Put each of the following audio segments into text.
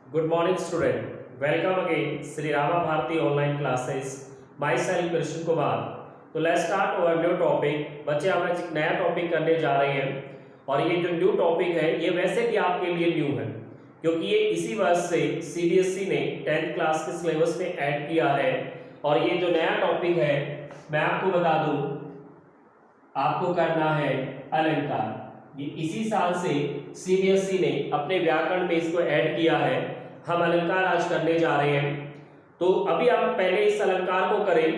Good morning, student. Welcome again, Sri Rama Bharati online classes. Myself Krishna Kumar. तो let's start our new topic. बच्चे हम आज एक नया टॉपिक करने जा रहे हैं और ये जो न्यू टॉपिक है ये वैसे भी आपके लिए न्यू है क्योंकि ये इसी वर्ष से सीबीएसई ने 10th क्लास के सिलेबस में ऐड किया है। और ये जो नया टॉपिक है मैं आपको बता दूं, आपको करना है अलंकार। ये इसी साल से सीबीएसई ने अपने व्याकरण में इसको ऐड किया है। हम अलंकार आज करने जा रहे हैं। तो अभी हम पहले इस अलंकार को करें,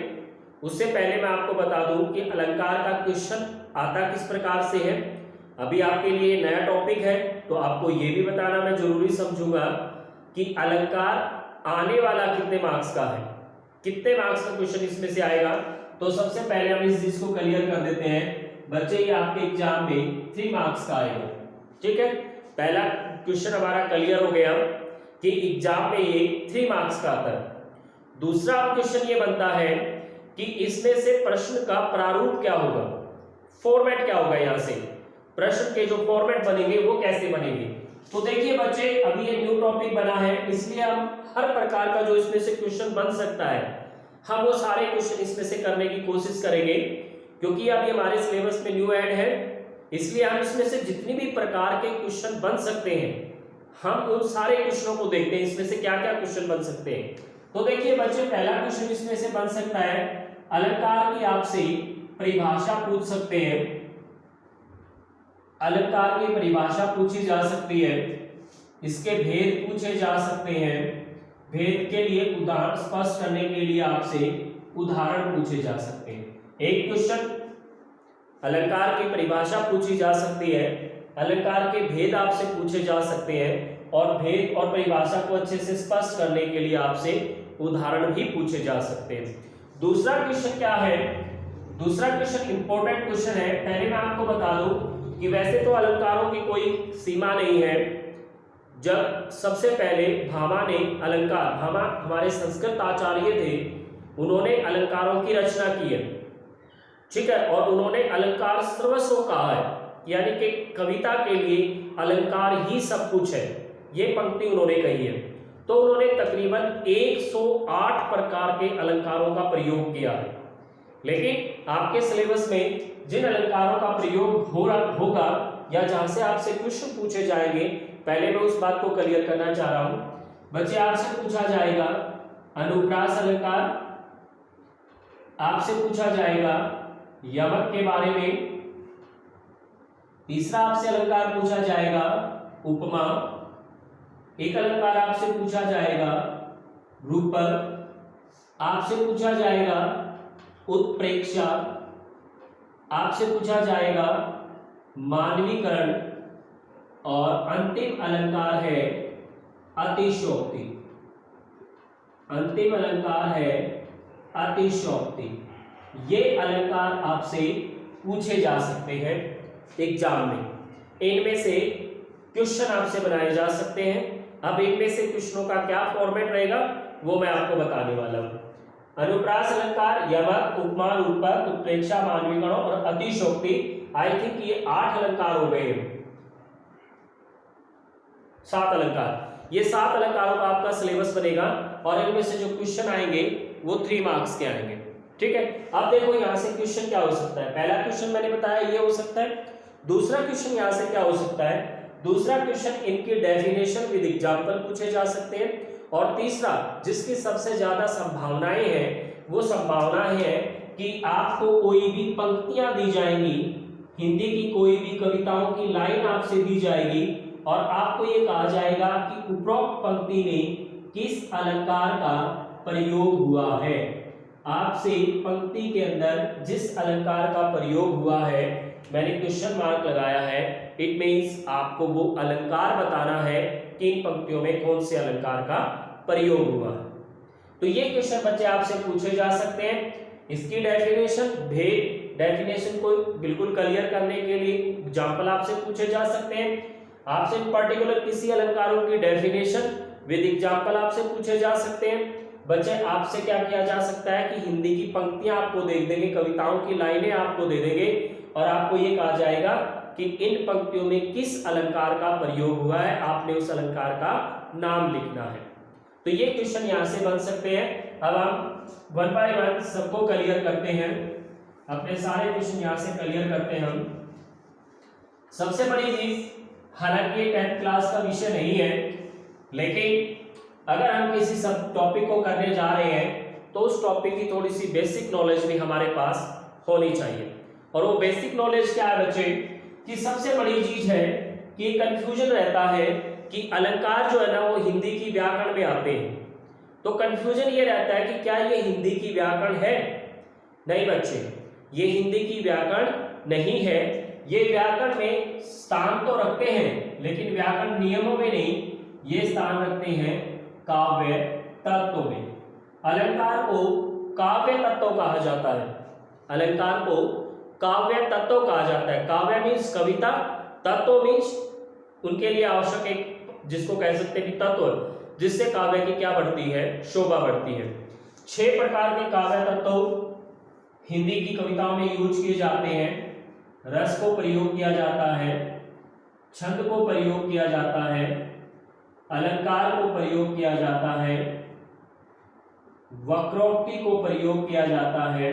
उससे पहले मैं आपको बता दूं कि अलंकार का क्वेश्चन आता किस प्रकार से है। अभी आपके लिए नया टॉपिक है तो आपको ये भी बताना मैं जरूरी समझूंगा कि अलंकार आने वाला कितने मार्क्स का है, कितने मार्क्स का क्वेश्चन इसमें से आएगा। तो सबसे पहले हम इस चीज को क्लियर कर देते हैं बच्चे, ये आपके एग्जाम में 3 मार्क्स का आएगा। ठीक है, पहला क्वेश्चन हमारा क्लियर हो गया कि एग्जाम में ये 3 मार्क्स का आता है। दूसरा क्वेश्चन ये बनता है कि इसमें से प्रश्न का प्रारूप क्या होगा, फॉर्मेट क्या होगा, यहां से प्रश्न के जो फॉर्मेट बनेंगे वो कैसे बनेंगे। तो देखिए बच्चे, अभी ये न्यू टॉपिक बना है इसलिए हम हर प्रकार का जो इसमें से क्वेश्चन बन सकता है हम वो सारे क्वेश्चन इसमें से करने की कोशिश करेंगे क्योंकि अभी हमारे सिलेबस में न्यू ऐड है। इसलिए हम इसमें से जितनी भी प्रकार के क्वेश्चन बन सकते हैं हम उन सारे क्वेश्चनों को देखते हैं इसमें से क्या क्या क्वेश्चन बन सकते हैं। तो देखिए बच्चे, पहला क्वेश्चन इसमें से बन सकता है अलंकार की आपसे परिभाषा पूछ सकते हैं। अलंकार की परिभाषा पूछी जा सकती है, इसके भेद पूछे जा सकते हैं, भेद के लिए उदाहरण स्पष्ट करने के लिए आपसे उदाहरण पूछे जा सकते हैं। एक क्वेश्चन अलंकार की परिभाषा पूछी जा सकती है, अलंकार के भेद आपसे पूछे जा सकते हैं और भेद और परिभाषा को अच्छे से स्पष्ट करने के लिए आपसे उदाहरण भी पूछे जा सकते हैं। दूसरा क्वेश्चन क्या है, दूसरा क्वेश्चन इंपॉर्टेंट क्वेश्चन है। पहले मैं आपको बता दूं कि वैसे तो अलंकारों की कोई सीमा नहीं है। जब सबसे पहले भामा ने अलंकार, भामा हमारे संस्कृत आचार्य थे, उन्होंने अलंकारों की रचना की है। ठीक है, और उन्होंने अलंकार सर्वस्व कहा है, यानी कि कविता के लिए अलंकार ही सब कुछ है, ये पंक्ति उन्होंने कही है। तो उन्होंने तकरीबन 108 प्रकार के अलंकारों का प्रयोग किया है। लेकिन आपके सिलेबस में जिन अलंकारों का प्रयोग होगा या जहां से आपसे क्वेश्चन पूछे जाएंगे, पहले मैं उस बात को क्लियर करना चाह रहा हूं। बच्चे, आपसे पूछा जाएगा अनुप्रास अलंकार, आपसे पूछा जाएगा यमक के बारे में, तीसरा आपसे अलंकार पूछा जाएगा उपमा, एक अलंकार आपसे पूछा जाएगा रूपक, आपसे पूछा जाएगा उत्प्रेक्षा, आपसे पूछा जाएगा मानवीकरण और अंतिम अलंकार है अतिशयोक्ति। अंतिम अलंकार है अतिशयोक्ति। ये अलंकार आपसे पूछे जा सकते हैं एग्जाम में, इनमें से क्वेश्चन आपसे बनाए जा सकते हैं। अब इनमें से क्वेश्चनों का क्या फॉर्मेट रहेगा वो मैं आपको बताने वाला हूं। अनुप्रास अलंकार, यमक, उपमा, रूपक, उत्प्रेक्षा, मानवीकरण और अतिशयोक्ति, आई थिंक ये 8 अलंकार हो गए, 7 अलंकार। ये 7 अलंकारों का आपका सिलेबस बनेगा और इनमें से जो क्वेश्चन आएंगे वो 3 मार्क्स के आएंगे। ठीक है, अब देखो यहां से क्वेश्चन क्या हो सकता है। पहला क्वेश्चन मैंने बताया ये हो सकता है। दूसरा क्वेश्चन यहां से क्या हो सकता है, दूसरा क्वेश्चन इनकी डेफिनेशन विद एग्जांपल पूछे जा सकते हैं। और तीसरा जिसकी सबसे ज्यादा संभावनाएं हैं वो संभावना है कि आपको कोई भी पंक्तियां दी जाएंगी, हिंदी की कोई भी कविताओं की लाइन आपसे दी जाएगी और आपको ये कहा जाएगा कि उपरोक्त पंक्ति में किस अलंकार का प्रयोग हुआ है। आपसे पंक्ति के अंदर जिस अलंकार का प्रयोग हुआ है, मैंने क्वेश्चन मार्क लगाया है, इट मींस आपको वो अलंकार बताना है कि इन पंक्तियों में कौन से अलंकार का प्रयोग हुआ है। तो ये क्वेश्चन बच्चे आपसे पूछे जा सकते हैं। इसकी डेफिनेशन, भेद डेफिनेशन को बिल्कुल क्लियर करने के लिए एग्जांपल आपसे पूछे जा सकते हैं। आपसे पर्टिकुलर किसी अलंकारों की डेफिनेशन विद एग्जांपल आपसे पूछे जा सकते हैं। बच्चे, आपसे क्या किया जा सकता है कि हिंदी की पंक्तियां आपको दे देंगे, कविताओं की लाइनें आपको दे देंगे और आपको ये कहा जाएगा कि इन पंक्तियों में किस अलंकार का प्रयोग हुआ है, आपने उस अलंकार का नाम लिखना है। तो ये क्वेश्चन यहां से बन सकते हैं। अब हम वन बाय वन सबको क्लियर करते हैं, अपने सारे क्वेश्चन यहां से क्लियर करते हैं हम। सबसे बड़ी चीज, हालांकि ये 10th क्लास का विषय नहीं है, लेकिन अगर हम किसी सब टॉपिक को करने जा रहे हैं तो उस टॉपिक की थोड़ी सी बेसिक नॉलेज भी हमारे पास होनी चाहिए। और वो बेसिक नॉलेज क्या है बच्चे, कि सबसे बड़ी चीज है कि कंफ्यूजन रहता है कि अलंकार जो है ना वो हिंदी की व्याकरण में आते हैं। तो कंफ्यूजन ये रहता है कि क्या ये हिंदी की व्याकरण है? नहीं बच्चे, ये हिंदी की व्याकरण नहीं है। ये व्याकरण में स्थान तो रखते हैं लेकिन व्याकरण नियमों में नहीं, ये स्थान रखते हैं काव्य तत्व में। अलंकार को काव्य तत्व कहा जाता है, अलंकार को काव्य तत्व कहा जाता है। काव्य मीन्स कविता, तत्व मीन्स उनके लिए आवश्यक एक, जिसको कह सकते हैं कि तत्व, जिससे काव्य की क्या बढ़ती है, शोभा बढ़ती है। 6 प्रकार के काव्य तत्व हिंदी की कविताओं में यूज किए जाते हैं। रस को प्रयोग किया जाता है, छंद को प्रयोग किया जाता है, अलंकार को प्रयोग किया जाता है, वक्रोक्ति को प्रयोग किया जाता है,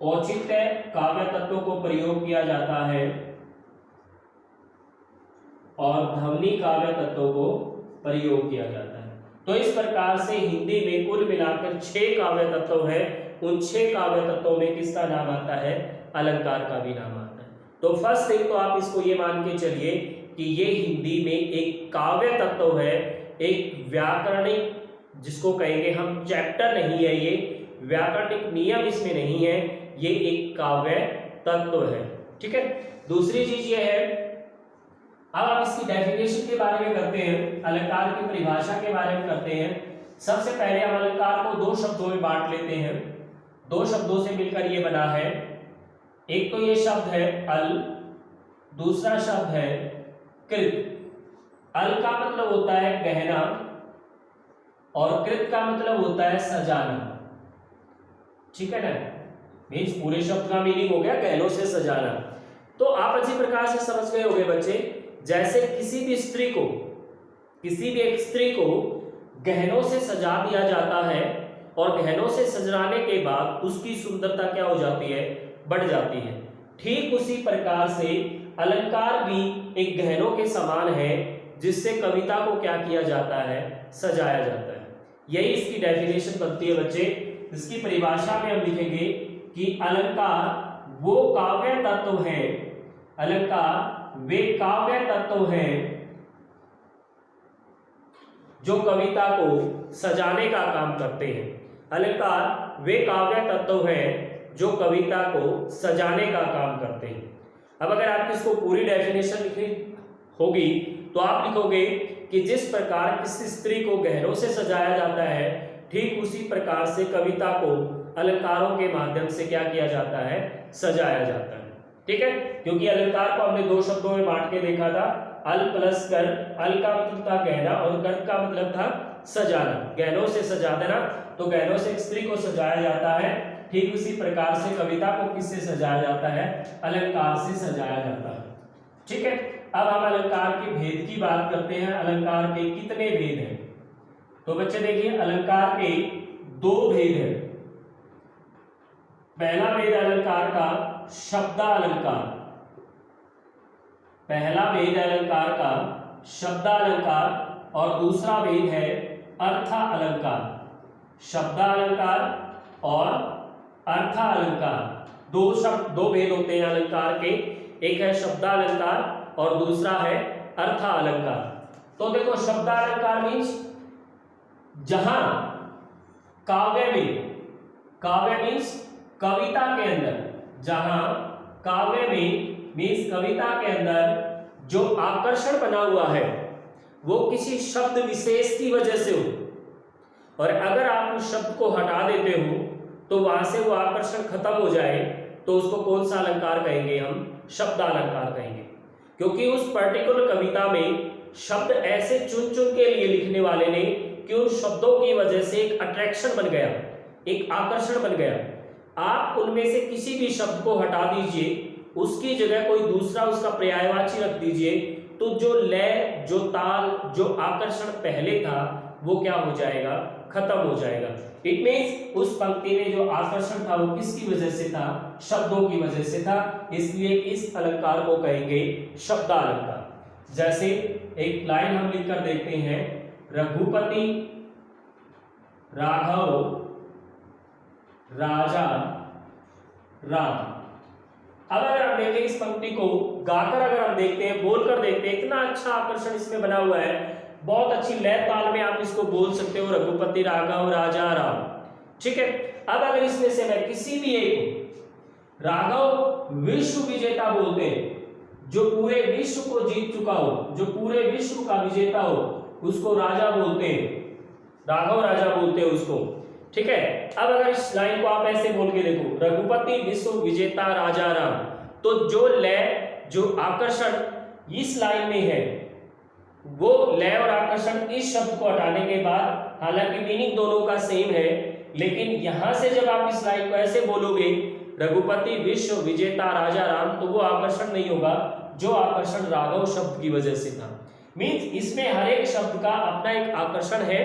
औचित्य काव्य तत्व को प्रयोग किया जाता है और ध्वनि काव्य तत्व को प्रयोग किया जाता है। तो इस प्रकार से हिंदी में कुल मिलाकर 6 काव्य तत्व है। उन 6 काव्य तत्वों में किसका नाम आता है? अलंकार का भी नाम आता है। तो फर्स्ट थिंग तो आप इसको ये मान के चलिए कि ये हिंदी में एक काव्य तत्व है, एक व्याकरणिक, जिसको कहेंगे हम चैप्टर नहीं है, ये व्याकरणिक नियम इसमें नहीं है, ये एक काव्य तत्व है। ठीक है। दूसरी चीज ये है, अब आप इसकी डेफिनेशन के बारे में करते हैं, अलंकार की परिभाषा के बारे में करते हैं। सबसे पहले हम अलंकार को 2 शब्दों में बांट लेते हैं। 2 शब्दों से मिलकर ये बना है। एक तो ये शब्द है अल, दूसरा शब्द है कृत। अल का मतलब होता है गहना और कृत का मतलब होता है सजाना। ठीक है ना, मीन्स पूरे शब्द का मीनिंग हो गया गहनों से सजाना। तो आप अच्छी प्रकार से समझ गए होंगे बच्चे, जैसे किसी भी स्त्री को, किसी भी एक स्त्री को गहनों से सजा दिया जाता है और गहनों से सजाने के बाद उसकी सुंदरता क्या हो जाती है? बढ़ जाती है। ठीक उसी प्रकार से अलंकार भी एक गहनों के समान है, जिससे कविता को क्या किया जाता है? सजाया जाता है। यही इसकी डेफिनेशन बनती है बच्चे। इसकी परिभाषा में हम लिखेंगे कि अलंकार वो काव्य तत्व है, अलंकार वे काव्य तत्व हैं जो कविता को सजाने का काम करते हैं। अलंकार वे काव्य तत्व हैं जो कविता को सजाने का काम करते हैं। अब अगर आपकी इसको पूरी डेफिनेशन लिखनी होगी तो आप लिखोगे कि जिस प्रकार किसी स्त्री को गहनों से सजाया जाता है, ठीक उसी प्रकार से कविता को अलंकारों के माध्यम से क्या किया जाता है? सजाया जाता है। ठीक है, क्योंकि अलंकार को हमने 2 शब्दों में बांट के देखा था, अल प्लस कर। अल का मतलब था गहना और कर का मतलब था सजाना, गहनों से सजा देना। तो गहनों से एक स्त्री को सजाया जाता है, ठीक उसी प्रकार से कविता को किससे सजाया जाता है? अलंकार से सजाया जाता है। ठीक है, अब हम अलंकार के भेद की बात करते हैं। अलंकार के कितने भेद हैं? तो बच्चे देखिए, अलंकार के 2 भेद हैं। पहला भेद अलंकार का शब्दालंकार, पहला भेद अलंकार का शब्दालंकार और दूसरा भेद है अर्थालंकार। शब्दालंकार और अर्थालंकार 2 भेद होते हैं अलंकार के, एक है शब्दालंकार और दूसरा है अर्थालंकार। तो देखो, शब्दालंकार मीन्स जहां काव्य में, काव्य मीन्स कविता के अंदर, जहां काव्य में मीन्स कविता के अंदर जो आकर्षण बना हुआ है वो किसी शब्द विशेष की वजह से हो, और अगर आप उस शब्द को हटा देते हो तो वहां से वो आकर्षण खत्म हो जाए, तो उसको कौन सा अलंकार कहेंगे? हम शब्दालंकार कहेंगे। क्योंकि उस पर्टिकुलर कविता में शब्द ऐसे चुन चुन के लिए लिखने वाले ने कि उन शब्दों की वजह से एक अट्रैक्शन बन गया, एक आकर्षण बन गया। आप उनमें से किसी भी शब्द को हटा दीजिए उसकी जगह कोई दूसरा उसका पर्यायवाची रख दीजिए, तो जो लय, जो ताल, जो आकर्षण पहले था वो क्या हो जाएगा, खत्म हो जाएगा। इट मीन्स उस पंक्ति में जो आकर्षण था वो किसकी वजह से था, शब्दों की वजह से था, इसलिए इस अलंकार को कहेंगे शब्दालंकार। जैसे एक लाइन हम लिखकर देखते हैं, रघुपति राघव राजा राम। अब अगर हम देखें इस पंक्ति को गाकर अगर हम देखते हैं, बोलकर देखते हैं, इतना अच्छा आकर्षण इसमें बना हुआ है, बहुत अच्छी लय ताल में आप इसको बोल सकते हो, रघुपति राघव राजा राम। ठीक है, अब अगर इसमें से मैं किसी भी एक, राघव विश्व विजेता बोलते हैं, जो पूरे विश्व को जीत चुका हो, जो पूरे विश्व का विजेता हो, उसको राजा बोलते हैं, राघव राजा बोलते हैं उसको। ठीक है, अब अगर इस लाइन को आप ऐसे बोल के देखो, रघुपति विश्व विजेता राजा राम, तो जो लय, जो आकर्षण इस लाइन में है, वो लय और आकर्षण इस शब्द को हटाने के बाद, हालांकि मीनिंग दोनों का सेम है, लेकिन यहां से जब आप इस लाइन को ऐसे बोलोगे, रघुपति विश्व विजेता राजा राम, तो वो आकर्षण नहीं होगा जो आकर्षण राघव शब्द की वजह से था। मीन्स इसमें हर एक शब्द का अपना एक आकर्षण है।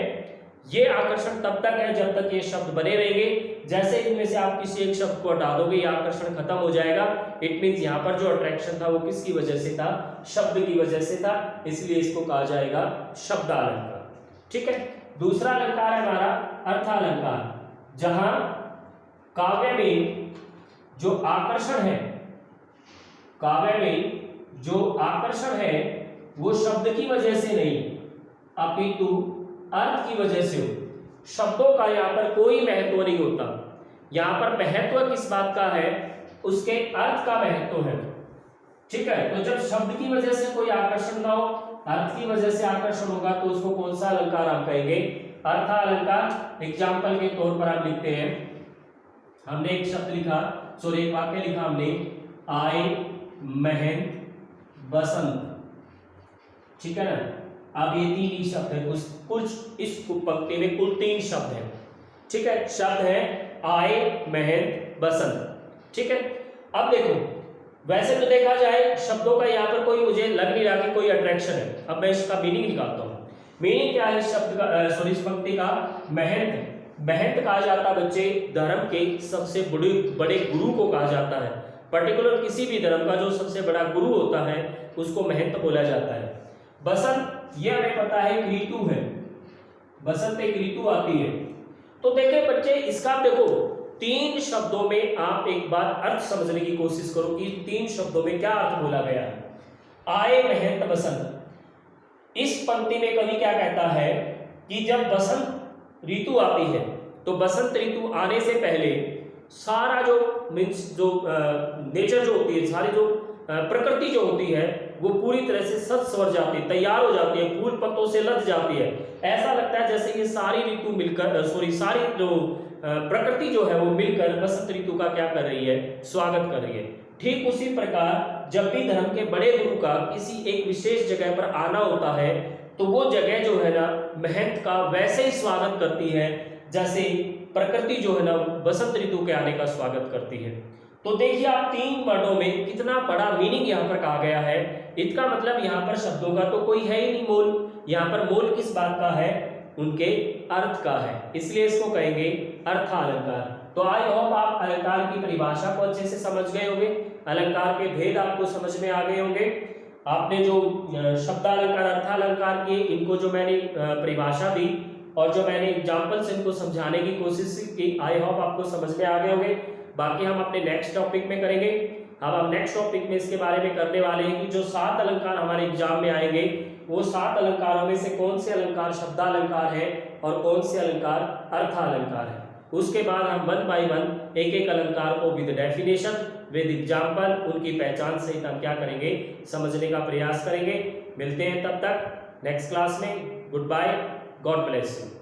ये आकर्षण तब तक है जब तक ये शब्द बने रहेंगे। जैसे इनमें से आप किसी एक शब्द को हटा दोगे, ये आकर्षण खत्म हो जाएगा। इट मीन्स यहाँ पर जो अट्रैक्शन था वो किसकी वजह से था, शब्द की वजह से था, इसलिए इसको कहा जाएगा शब्दालंकार। ठीक है, दूसरा अलंकार है हमारा अर्थालंकार, जहां काव्य में जो आकर्षण है, काव्य में जो आकर्षण है वो शब्द की वजह से नहीं अपितु अर्थ की वजह से हो। शब्दों का यहाँ पर कोई महत्व नहीं होता, यहाँ पर महत्व किस बात का है, उसके अर्थ का महत्व है। ठीक है, तो जब शब्द की वजह से कोई आकर्षण ना हो, अर्थ की वजह से आकर्षण होगा, तो उसको कौन सा अलंकार हम कहेंगे, अर्थालंकार। एग्जाम्पल के तौर पर आप लिखते हैं, हमने एक शब्द लिखा, सॉरी एक वाक्य लिखा हमने, आए महेंद्र बसंत। ठीक है ना, अब ये तीन ही शब्द है, उस कुछ इस पंक्ति में कुल 3 शब्द हैं। ठीक है, शब्द है आए महेंद्र बसंत। ठीक है, अब देखो, वैसे तो देखा जाए शब्दों का यहाँ पर कोई मुझे लग नहीं रहा कि कोई अट्रैक्शन है। अब मैं इसका मीनिंग निकालता हूँ। मीनिंग क्या है इस शब्द का, सॉरी इस पंक्ति का, महंत। महंत कहा जाता बच्चे धर्म के सबसे बड़े गुरु को कहा जाता है। पर्टिकुलर किसी भी धर्म का जो सबसे बड़ा गुरु होता है उसको महंत बोला जाता है। बसंत ये हमें पता है एक ऋतु है, बसंत एक ऋतु आती है। तो देखें बच्चे, इसका देखो 3 शब्दों में आप एक बार अर्थ समझने की कोशिश करो कि 3 शब्दों में क्या अर्थ बोला गया है। आए महेंद्र बसंत, इस पंक्ति में कवि क्या कहता है कि जब बसंत ऋतु आती है तो बसंत ऋतु आने से पहले सारा जो मीन्स जो नेचर जो होती है, सारी जो प्रकृति जो होती है वो पूरी तरह से सज संवर जाती है, तैयार हो जाती है, फूल पत्तों से लद जाती है। ऐसा लगता है जैसे ये सारी ऋतु मिलकर, सॉरी सारी जो प्रकृति जो है वो मिलकर बसंत ऋतु का क्या कर रही है, स्वागत कर रही है। ठीक उसी प्रकार जब भी धर्म के बड़े गुरु का किसी एक विशेष जगह पर आना होता है तो वो जगह जो है ना महंत का वैसे ही स्वागत करती है जैसे प्रकृति जो है ना बसंत ऋतु के आने का स्वागत करती है। तो देखिए आप 3 वर्डों में कितना बड़ा मीनिंग यहाँ पर कहा गया है। इसका मतलब यहाँ पर शब्दों का तो कोई है ही नहीं मोल, यहाँ पर मोल किस बात का है, उनके अर्थ का है, इसलिए इसको कहेंगे अर्थालंकार। तो आई होप आप अलंकार की परिभाषा को अच्छे से समझ गए होंगे, अलंकार के भेद आपको समझ में आ गए होंगे। आपने जो शब्दालंकार अर्थालंकार किए, इनको जो मैंने परिभाषा दी और जो मैंने एग्जाम्पल से इनको समझाने की कोशिश की, आई होप आपको समझ में आ गए होंगे। बाकी हम अपने नेक्स्ट टॉपिक में करेंगे। अब हम नेक्स्ट टॉपिक में इसके बारे में करने वाले हैं कि जो 7 अलंकार हमारे एग्जाम में आएंगे वो 7 अलंकारों में से कौन से अलंकार शब्दालंकार है और कौन से अलंकार अर्थालंकार है। उसके बाद हम 1 बाय 1 एक अलंकार को विद डेफिनेशन, विद एग्जाम्पल, उनकी पहचान सहित हम क्या करेंगे, समझने का प्रयास करेंगे। मिलते हैं तब तक नेक्स्ट क्लास में। Goodbye, God bless you.